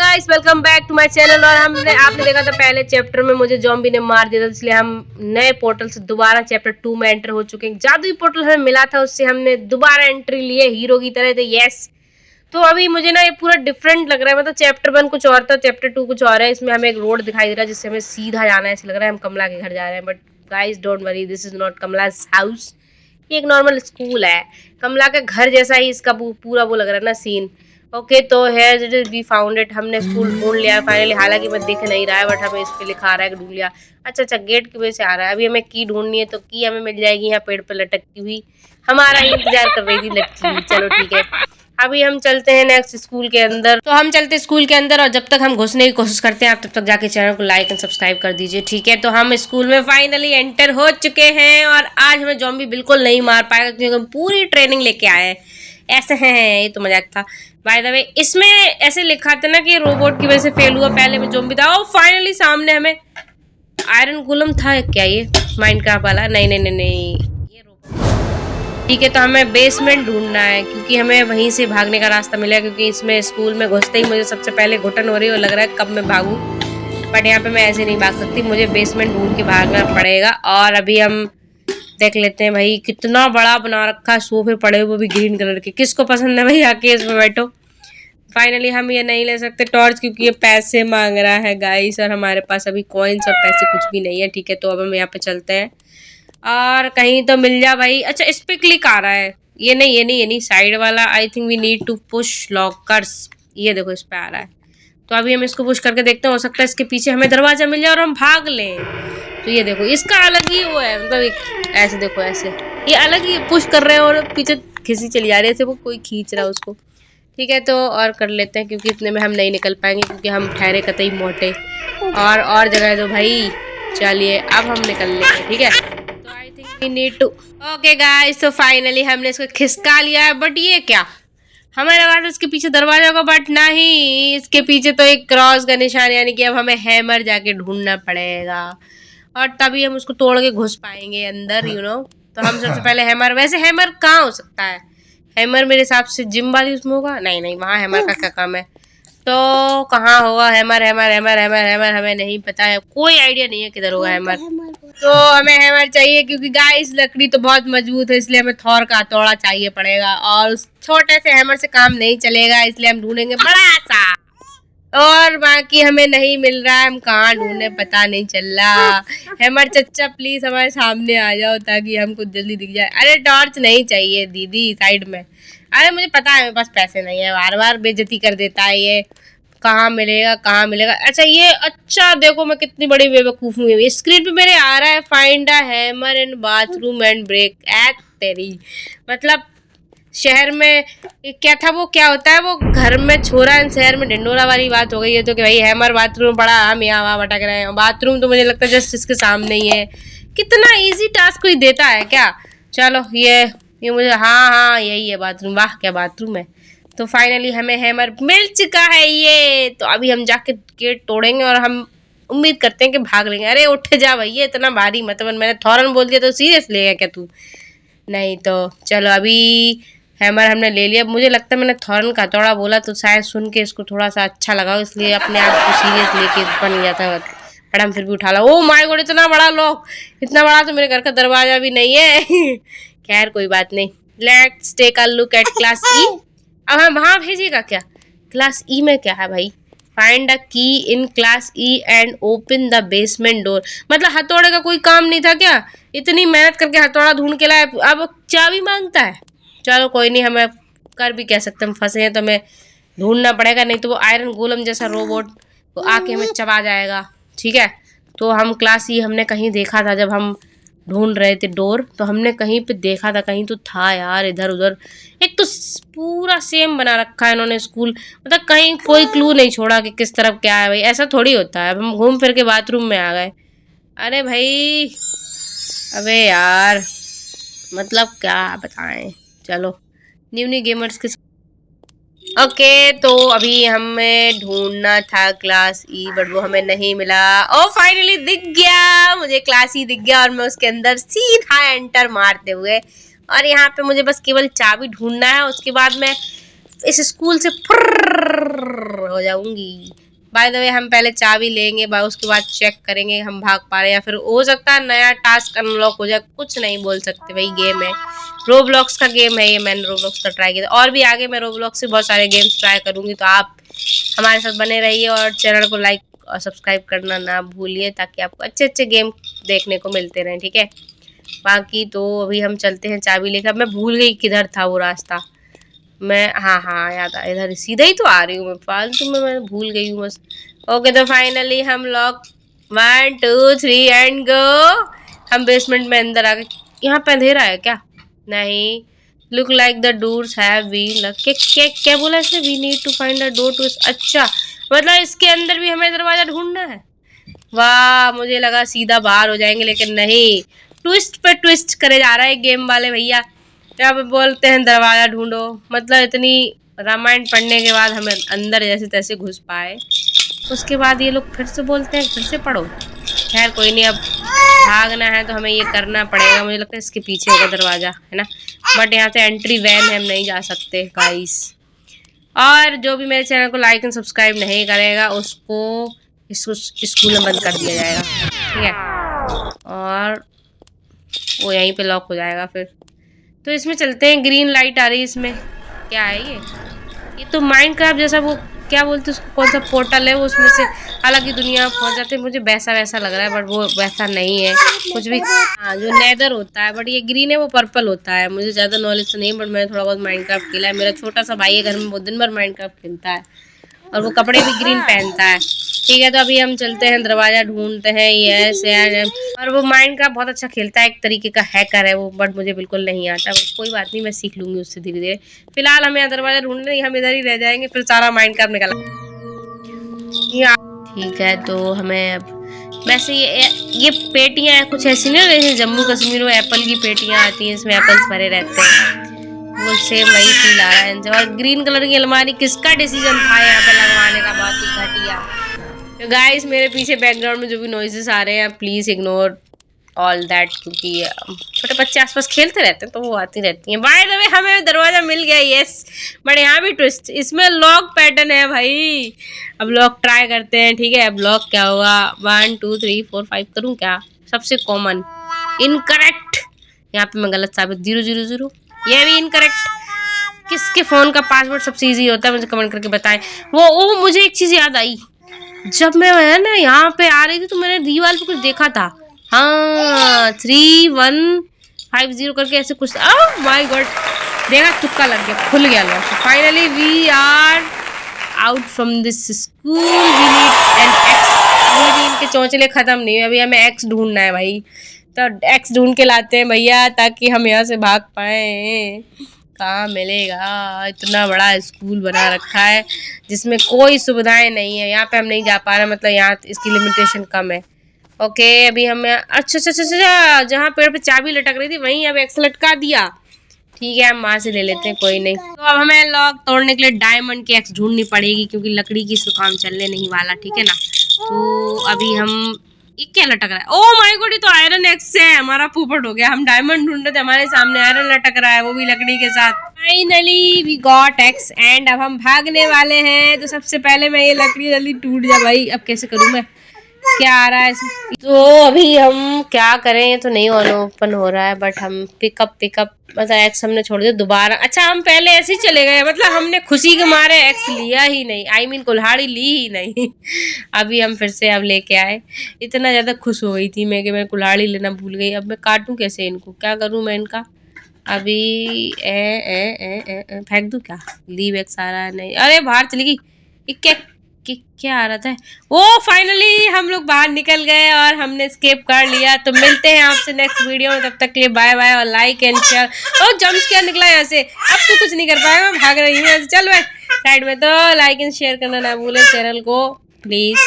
Guys, welcome back to my channel. और आपने देखा था पहले चैप्टर में मुझे ज़ॉम्बी ने मार दिया था, इसलिए हम नए पोर्टल से दोबारा चैप्टर 2 में एंटर हो चुके हैं। जादुई पोर्टल हमें मिला था, उससे हमने दोबारा एंट्री लिए हीरो की तरह। तो यस, तो अभी मुझे ना ये पूरा डिफरेंट लग रहा है। मतलब चैप्टर 1 कुछ और था, चैप्टर 2 कुछ और है। इसमें हमें एक रोड दिखाई दे रहा है जिससे हमें सीधा जाना है। ऐसा लग रहा है हम कमला के घर जा रहे हैं, but guys don't worry, this is not कमला's हाउस। ये एक नॉर्मल स्कूल है। कमला के घर जैसा ही इसका पूरा वो लग रहा है ना सीन। ओके, तो here it is we found it. हमने स्कूल ढूंढ लिया फाइनली। हालांकि मैं दिख नहीं रहा है, बट हमें इस पे लिखा आ रहा है कि ढूंढ लिया। अच्छा, गेट की वजह से आ रहा है। अभी हमें की ढूंढनी है, तो की हमें मिल जाएगी यहाँ पेड़ पे लटकती हुई। हमारा इंतजार कर रही थी लटकी हुई। चलो ठीक है, अभी हम चलते हैं नेक्स्ट स्कूल के अंदर। तो हम चलते स्कूल के अंदर, और जब तक हम घुसने की कोशिश करते हैं आप तब तक जाके चैनल को लाइक एंड सब्सक्राइब कर दीजिए, ठीक है। तो हम स्कूल में फाइनली एंटर हो चुके हैं, और आज हमें ज़ॉम्बी बिल्कुल नहीं मार पाएगा क्योंकि हम पूरी ट्रेनिंग लेके आए हैं। ऐसे हैं, ये तो मजाक था। बाय द वे, इसमें ऐसे लिखा था ना कि रोबोट की वजह से फेल हुआ, पहले में ज़ॉम्बी था। और फाइनली सामने हमें आयरन गोलम था क्या? ये माइनक्राफ्ट वाला? नहीं नहीं नहीं नहीं, ये रोबोट। ठीक है, तो हमें बेसमेंट ढूंढना है क्योंकि हमें वहीं से भागने का रास्ता मिला। क्योंकि इसमें स्कूल में घुसते ही मुझे सबसे पहले घुटन हो रही है और लग रहा है कब मैं भागूं। बट यहाँ पे मैं ऐसे नहीं भाग सकती, मुझे बेसमेंट ढूंढ के भागना पड़ेगा। और अभी हम देख लेते हैं भाई, कितना बड़ा बना रखा है। सोफे पड़े हुए भी ग्रीन कलर के। किसको पसंद है भाई, आके इसमें बैठो। फाइनली हम ये नहीं ले सकते टॉर्च क्योंकि ये पैसे मांग रहा है गाइस, और हमारे पास अभी कॉइन्स और पैसे कुछ भी नहीं है। ठीक है, तो अब हम यहाँ पे चलते हैं और कहीं तो मिल जा भाई। अच्छा, इस पे क्लिक आ रहा है। ये नहीं ये नहीं ये नहीं, साइड वाला। I think we need to push lockers. ये देखो, इस पे आ रहा है। तो अभी हम इसको पुश करके देखते हैं, हो सकता है इसके पीछे हमें दरवाजा मिल जाए और हम भाग लें। तो ये देखो, इसका अलग ही वो है। मतलब ऐसे देखो, ऐसे ये अलग ही पुश कर रहे हैं और पीछे खिंची चली जा रही है, ऐसे वो कोई खींच रहा है उसको। ठीक है, तो और कर लेते हैं क्योंकि इतने में हम नहीं निकल पाएंगे, क्योंकि हम ठहरे कतई मोटे। और जगह दो भाई। चलिए, अब हम निकल लेंगे, ठीक है। तो I think we need to. Okay guys, तो फाइनली हमने इसको खिसका लिया है। बट ये क्या, हमें लगा था इसके पीछे दरवाजा होगा, बट नहीं, इसके पीछे तो एक क्रॉस का निशान, यानी कि अब हमें हैमर जाके ढूंढना पड़ेगा और तभी हम उसको तोड़ के घुस पाएंगे अंदर, यू नो। तो हम सबसे पहले हैमर, वैसे हैमर कहाँ हो सकता है? हैमर मेरे हिसाब से जिम वाली उसमें होगा। नहीं नहीं, वहाँ हैमर का क्या काम है? तो कहाँ होगा hammer? Hammer hammer hammer hammer हमें नहीं पता है, कोई आइडिया नहीं है किधर होगा हैमर। तो हमें हैमर चाहिए क्योंकि गाइस लकड़ी तो बहुत मजबूत है, इसलिए हमें थॉर का हथौड़ा चाहिए पड़ेगा। और उस छोटे से हैमर से काम नहीं चलेगा, इसलिए हम ढूंढेंगे बड़ा सा। और बाकी हमें नहीं मिल रहा है, हम कहाँ ढूंढे पता नहीं चल रहा। हैमर चच्चा प्लीज हमारे सामने आ जाओ ताकि हमको जल्दी दिख जाए। अरे टॉर्च नहीं चाहिए दीदी, साइड में। अरे मुझे पता है मेरे पास पैसे नहीं है, बार बार बेइज्जती कर देता है ये। कहाँ मिलेगा कहाँ मिलेगा? अच्छा ये, अच्छा देखो मैं कितनी बड़ी बेवकूफ हूँ। स्क्रीन पे मेरे आ रहा है find a hammer in bathroom and break at तेरी। मतलब शहर में क्या था वो, क्या होता है वो, घर में छोरा एंड शहर में ढिंडोरा वाली बात हो गई है। तो कि भाई हैमर बाथरूम पड़ा, हम यहाँ वहाँ भटक रहे हैं। बाथरूम तो मुझे लगता है जस्ट इसके सामने ही है। कितना इजी टास्क कोई देता है क्या? चलो ये मुझे, हाँ हाँ यही है बाथरूम। वाह क्या बाथरूम है। तो फाइनली हमें हैमर मिल चुका है ये। तो अभी हम जाके गेट तोड़ेंगे और हम उम्मीद करते हैं कि भाग लेंगे। अरे उठ जा भैया, इतना भारी मत बन। मैंने थॉरन बोल दिया तो सीरियस लेगा क्या तू? नहीं तो चलो, अभी हैमर हमने ले लिया। मुझे लगता है मैंने थॉरन का हथौड़ा बोला तो शायद सुन के इसको थोड़ा सा अच्छा लगा, इसलिए अपने आप को सीरियस लेके बन गया था। बट हम फिर भी उठा ला। ओ माय गॉड, इतना बड़ा लॉक! इतना बड़ा तो मेरे घर का दरवाजा भी नहीं है। खैर कोई बात नहीं। Let's take a look at class E. अब हम वहाँ भेजिएगा क्या? क्लास ई में क्या है भाई? फाइंड अ की in class E and open the basement door. मतलब हथौड़े का कोई काम नहीं था क्या? इतनी मेहनत करके हथौड़ा ढूंढ के लाए, अब चाबी मांगता है। चलो कोई नहीं, हमें कर भी कह सकते, हम फंसे हैं तो हमें ढूंढना पड़ेगा, नहीं तो वो आयरन गोलम जैसा रोबोट तो आके हमें चबा जाएगा। ठीक है, तो हम क्लास ई हमने कहीं देखा था जब हम ढूंढ रहे थे डोर, तो हमने कहीं पे देखा था, कहीं तो था यार इधर उधर। एक तो पूरा सेम बना रखा है इन्होंने स्कूल, मतलब कहीं कोई क्लू नहीं छोड़ा कि किस तरफ क्या है। भाई ऐसा थोड़ी होता है। हम घूम फिर के बाथरूम में आ गए। अरे भाई, अबे यार, मतलब क्या बताएं। चलो न्यू न्यू गेमर्स के। ओके, तो अभी हमें ढूंढना था क्लास ई, बट वो हमें नहीं मिला। ओ फाइनली दिख गया मुझे, क्लास ई दिख गया और मैं उसके अंदर सीधा एंटर मारते हुए। और यहाँ पे मुझे बस केवल चाबी ढूंढना है, उसके बाद मैं इस स्कूल से फुर्र हो जाऊंगी। बाय द वे हम पहले चाबी लेंगे, उसके बाद चेक करेंगे हम भाग पा रहे हैं, या फिर हो सकता है नया टास्क अनलॉक हो जाए, कुछ नहीं बोल सकते भाई, गेम है, रोब्लॉक्स का गेम है ये। मैंने रोब्लॉक्स का ट्राई किया और भी आगे मैं रोब्लॉक्स से बहुत सारे गेम्स ट्राई करूंगी, तो आप हमारे साथ बने रहिए और चैनल को लाइक और सब्सक्राइब करना ना भूलिए, ताकि आपको अच्छे अच्छे गेम देखने को मिलते रहें, ठीक है। बाकी तो अभी हम चलते हैं चाबी लेकर। मैं भूल गई किधर था वो रास्ता, मैं हाँ याद आ, इधर सीधा ही तो आ रही हूँ मैं, फालतू में मैं भूल गई हूँ बस। ओके तो फाइनली हम लॉक 1 2 3 एंड गो। हम बेसमेंट में अंदर आ गए। यहाँ पे अंधेरा है क्या? नहीं, look like the doors have been locked. क्या बोला इसने? We need to find a door to. अच्छा, मतलब इसके अंदर भी हमें दरवाजा ढूंढना है। वाह, मुझे लगा सीधा बाहर हो जाएंगे, लेकिन नहीं, ट्विस्ट पे ट्विस्ट करे जा रहा है गेम वाले भैया। यहाँ पे बोलते हैं दरवाजा ढूंढो, मतलब इतनी रामायण पढ़ने के बाद हमें अंदर जैसे तैसे घुस पाए, उसके बाद ये लोग फिर से बोलते हैं फिर से पढ़ो। खैर कोई नहीं, अब भागना है तो हमें ये करना पड़ेगा। मुझे लगता है इसके पीछे होगा दरवाजा, है ना, बट यहाँ से एंट्री वैन है, हम नहीं जा सकते गाइस। और जो भी मेरे चैनल को लाइक एंड सब्सक्राइब नहीं करेगा उसको इसको स्कूल में बंद कर दिया जाएगा, ठीक है। और वो यहीं पे लॉक हो जाएगा फिर। तो इसमें चलते हैं, ग्रीन लाइट आ रही है इसमें। क्या है ये तो माइनक्राफ्ट जैसा, वो क्या बोलते हैं उसको, कौन सा पोर्टल है वो, उसमें से अलग ही दुनिया में पहुंच जाते हैं। मुझे वैसा लग रहा है, बट वो वैसा नहीं है कुछ भी। हाँ, जो नेदर होता है, बट ये ग्रीन है, वो पर्पल होता है। मुझे ज़्यादा नॉलेज तो नहीं, बट मैंने थोड़ा बहुत माइनक्राफ्ट खेला है। मेरा छोटा सा भाई है घर में, वो दिन भर माइनक्राफ्ट खेलता है और वो कपड़े भी ग्रीन पहनता है, ठीक है। तो अभी हम चलते हैं, दरवाजा ढूंढते हैं। यस यार, और वो माइनक्राफ्ट बहुत अच्छा खेलता है, एक तरीके का हैकर है वो, बट मुझे बिल्कुल नहीं आता। कोई बात नहीं, मैं सीख लूंगी उससे धीरे धीरे। फिलहाल हमें दरवाजा ढूंढना है, हम इधर ही रह जाएंगे, फिर सारा माइनक्राफ्ट निकल। ठीक है, तो हमें अब वैसे ये पेटियां कुछ ऐसी ना, जैसे जम्मू कश्मीर में एप्पल की पेटियां आती हैं, इसमें एप्पल्स भरे रहते हैं, वो सेम वही फील आ रहा है इनसे। और ग्रीन कलर की अलमारी, किसका डिसीजन था यहाँ पे लगवाने का? बहुत ही घटिया। तो गाइस, मेरे पीछे बैकग्राउंड में जो भी नॉइजेस आ रहे हैं, प्लीज इग्नोर ऑल दैट, क्योंकि छोटे बच्चे आसपास खेलते रहते हैं तो वो आती रहती हैं। बाय द वे, हमें दरवाजा मिल गया, यस, बट यहाँ भी ट्विस्ट, इसमें लॉक पैटर्न है भाई। अब लॉक ट्राई करते हैं, ठीक है। अब लॉक क्या होगा? 1 2 3 4 5 करूँ क्या? सबसे कॉमन इनकरेक्ट, यहाँ पे मैं गलत साबित, 0 0 0, ये भी इनकरेक्ट। किसके फोन का पासवर्ड सबसे इजी होता है, मुझे कमेंट करके बताएं। वो मुझे एक चीज याद आई, जब मैं है ना यहाँ पे आ रही थी तो मैंने दीवार पे कुछ देखा था। हाँ, 3 1 5 0 करके ऐसे कुछ। ओह माय गॉड, देखा, तुक्का लग गया, खुल गया lock. Finally we are out from this school. We need an axe. अभी इनके चौंचले खत्म नहीं है, अभी हमें एक्स ढूंढना है भाई। तो एक्स ढूंढ के लाते हैं भैया, ताकि हम यहाँ से भाग पाए। कहाँ मिलेगा? इतना बड़ा स्कूल बना रखा है जिसमें कोई सुविधाएं नहीं है, यहाँ पे हम नहीं जा पा रहे, मतलब यहाँ इसकी लिमिटेशन कम है। ओके, अभी हमें अच्छा, जहाँ पेड़ पे चाबी लटक रही थी वहीं अब एक्स लटका दिया, ठीक है, हम वहां से ले लेते हैं, कोई नहीं। तो अब हमें लॉक तोड़ने के लिए डायमंड की एक्स ढूंढनी पड़ेगी, क्योंकि लकड़ी की से काम चलने नहीं वाला, ठीक है ना। तो अभी हम, ये क्या लटक रहा है? ओह माय गॉड, ये तो आयरन एक्स है, हमारा पोपट हो गया। हम डायमंड ढूंढ रहे थे, हमारे सामने आयरन लटक रहा है, वो भी लकड़ी के साथ। Finally we got axe and अब हम भागने वाले हैं। तो सबसे पहले मैं ये लकड़ी जल्दी टूट जा भाई, अब कैसे करूँ मैं? क्या आ रहा है इसमें? तो अभी हम क्या करें, ये तो नहीं ओपन हो रहा है, बट हम पिकअप मतलब एक्स हमने छोड़ दिया दोबारा। अच्छा, हम पहले ऐसे ही चले गए, मतलब हमने खुशी के मारे एक्स लिया ही नहीं, आई मीन कुल्हाड़ी ली ही नहीं। अभी हम फिर से अब लेके आए, इतना ज़्यादा खुश हो गई थी मैं कि मैं कुल्हाड़ी लेना भूल गई। अब मैं काटूं कैसे इनको, क्या करूं मैं इनका? अभी फेंक दूं क्या? लीव एक्स आ रहा है, नहीं, अरे बाहर चली गई। क्या आ रहा था? वो फाइनली हम लोग बाहर निकल गए और हमने स्केप कर लिया। तो मिलते हैं आपसे नेक्स्ट वीडियो में, तब तक के लिए बाय बाय और लाइक एंड शेयर। और जंप क्या निकला यहाँ से, अब तो कुछ नहीं कर पाएगा, मैं भाग रही हूँ, चल भाई साइड में। तो लाइक एंड शेयर करना ना भूले चैनल को प्लीज।